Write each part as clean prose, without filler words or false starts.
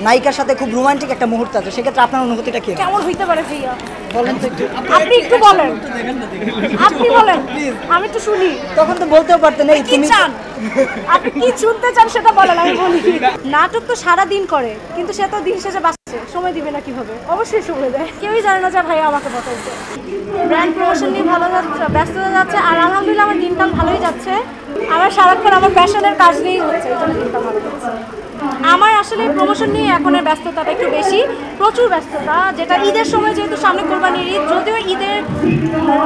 নায়িকার সাথে খুব রোমান্টিক একটা মুহূর্ত আছে, সেক্ষেত্রে আপনার অনুভূতিটা কি? কেমন হইতে পারে ভাইয়া? বলেন তো একটু, আপনি একটু বলেন, আপনি বলেন, আমি তো শুনি। তখন তো বলতেও পারতেন এই কি চান, আপনি কি শুনতে চান সেটা বলেন, আমি বলি। নাটক তো সারা দিন করে, কিন্তু সে তো দিন শেষে বাঁচছে, সময় দিবে না কিভাবে? অবশ্যই সময় দেয়। কেউই জানে না যে ভাইয়া আমাকে বলছে। ব্র্যান্ড প্রমোশন নিয়ে ভালো যাচ্ছে, ব্যস্ততা যাচ্ছে, আর আলহামদুলিল্লাহ আমার দিনকাল ভালোই যাচ্ছে। আমার সারাক্ষণ আমার প্যাশনের কাজ নিয়েই হচ্ছে, এই জন্য দিনটা ভালো যাচ্ছে। আমার আসলে প্রমোশন নিয়ে এখনের ব্যস্ততাটা একটু বেশি, প্রচুর ব্যস্ততা। যেটা ঈদের সময়, যেহেতু সামনে কোরবানির ঈদ, যদিও ঈদের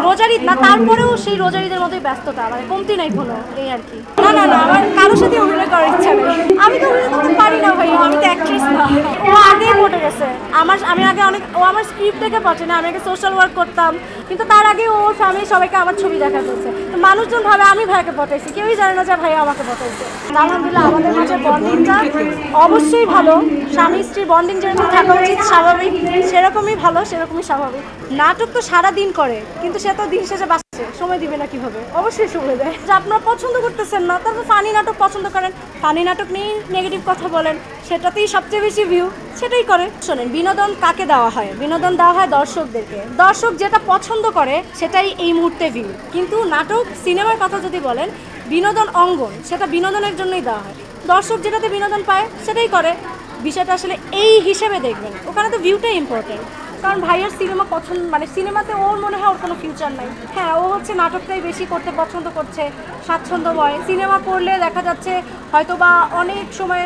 রোজার ঈদ না, তারপরেও সেই রোজার ঈদের মতোই ব্যস্ততা, মানে কমতি নাই কোনো, এই আর কি। না না না, আমার কারোর সাথে অভিনয় করার ইচ্ছা নেই। আমি তো অভিনয় করতে পারি না ভাই, আমি তো অ্যাক্ট্রেস না। ও আগেই পড়ে গেছে। আমি আগে অনেক, ও আমার স্ক্রিপ্ট দেখে পড়ছে না, আমি আগে সোশ্যাল ওয়ার্ক করতাম, কিন্তু তার আগে ওর ফ্যামিলি সবাইকে আমার ছবি দেখা যাচ্ছে। তো মানুষজন ভাবে আমি ভাইয়াকে পটাইছি, কেউই জানে না যে ভাইয়া আমাকে পটাইছে। আলহামদুলিল্লাহ আমাদের মাঝে বন্ডিংটা অবশ্যই ভালো। স্বামী স্ত্রীর বন্ডিং যেরকম থাকা উচিত স্বাভাবিক, সেরকমই ভালো, সেরকমই স্বাভাবিক। নাটক তো সারা দিন করে, কিন্তু সে তো দিন শেষে বাঁচছে, সময় দিবে না কিভাবে? অবশ্যই সময় দেয়। যে আপনারা পছন্দ করতেছেন না, তারপর ফানি নাটক পছন্দ করেন, ফানি নাটক নিয়ে নেগেটিভ কথা বলেন, সেটাতেই সবচেয়ে বেশি ভিউ, সেটাই করে। শোনেন, বিনোদন কাকে দেওয়া হয়? বিনোদন দেওয়া হয় দর্শকদেরকে। দর্শক যেটা পছন্দ করে সেটাই এই মুহূর্তে ভিউ। কিন্তু নাটক, সিনেমার কথা যদি বলেন, বিনোদন অঙ্গন, সেটা বিনোদনের জন্যই দেওয়া হয়। দর্শক যেটাতে বিনোদন পায় সেটাই করে। বিষয়টা আসলে এই হিসেবে দেখবেন, ওখানে তো ভিউটাই ইম্পর্টেন্ট। কারণ ভাইয়ের সিনেমা পছন্দ, মানে সিনেমাতে ওর মনে হয় ওর কোনো ফিউচার নাই। হ্যাঁ, ও হচ্ছে নাটকটাই বেশি করতে পছন্দ করছে, স্বাচ্ছন্দ্যময়। সিনেমা করলে দেখা যাচ্ছে হয়তো বা অনেক সময়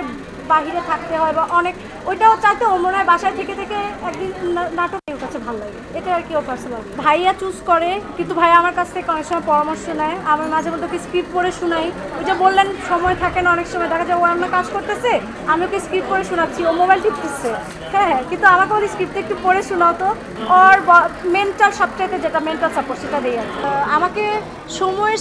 বাহিরে থাকতে হয়, বা অনেক, ওইটাও চাইতে ওর মনে হয় বাসায় থেকে থেকে একদিন নাটক ওর কাছে ভালো লাগে, এটা আর কি ও পার্সোনাল। ভাইয়া চুজ করে, কিন্তু ভাইয়া আমার কাছ থেকে অনেক সময় পরামর্শ নেয়। আমি মাঝে মধ্যে ওকে স্ক্রিপ্ট পড়ে শোনাই। ওই যে বললেন সময় থাকে না, অনেক সময় দেখা যায় ও অন্য কাজ করতেছে, আমি ওকে স্ক্রিপ্ট পড়ে শোনাচ্ছি, ও মোবাইল টিপতেছে। হ্যাঁ, কিন্তু আমাকে ওই স্ক্রিপ্টটা একটু পড়ে শোনাও তো। ওর মেন্টাল, সবচাইতে যেটা মেন্টাল সাপোর্ট, সেটা দেয় আর আমাকে। সময়ের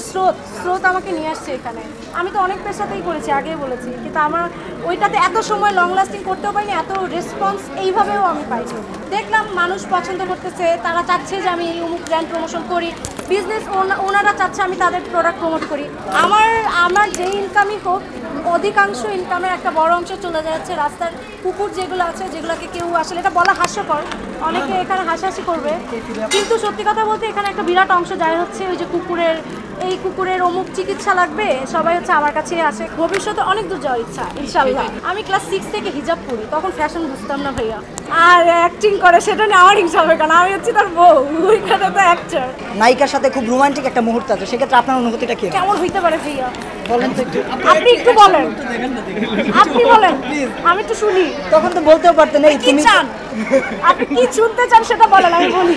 স্রোত আমাকে নিয়ে আসছে এখানে। আমি তো অনেক পেশাতেই করেছি, আগেই বলেছি, কিন্তু আমার ওইটাতে এত সময় লং লাস্টিং করতেও পারিনি, এত রেসপন্স এইভাবেও আমি পাইছি। দেখলাম মানুষ পছন্দ করতেছে, তারা চাচ্ছে যে আমি এই অমুক ব্র্যান্ড প্রমোশন করি, বিজনেস ওনারা চাচ্ছে আমি তাদের প্রোডাক্ট প্রমোট করি। আমার যে ইনকামই হোক, অধিকাংশ ইনকামের একটা বড় অংশ চলে যাচ্ছে রাস্তার কুকুর যেগুলো আছে, যেগুলোকে কেউ, আসলে এটা বলা হাস্যকর, অনেকে এখানে হাসাহাসি করবে, কিন্তু সত্যি কথা বলতে এখানে একটা বিরাট অংশ যায় হচ্ছে ওই যে এই কুকুরের অমুক চিকিৎসা লাগবে, সবাই হচ্ছে আমার কাছেই আসে। ভবিষ্যতে অনেক দূর যাওয়ার ইচ্ছা ইনশাল্লাহ। আমি ক্লাস 6 থেকে হিজাব পড়ি, তখন ফ্যাশন বুঝতাম না ভাইয়া, আর অ্যাক্টিং করে, সেটা নিয়ে আমার হিংসা হবে, কারণ আমি হচ্ছে তার বউ, ওইখানে তো অ্যাক্টর। নায়িকার সাথে খুব রোমান্টিক একটা মুহূর্ত আছে, সেক্ষেত্রে আপনার অনুভূতিটা কি? কেমন হইতে পারে ভাইয়া? বলেন তো একটু, আপনি একটু বলেন, আপনি বলেন, আমি তো শুনি। তখন তো বলতেও পারতেন এই কি চান, আপনি কি শুনতে চান সেটা বলেন, আমি বলি।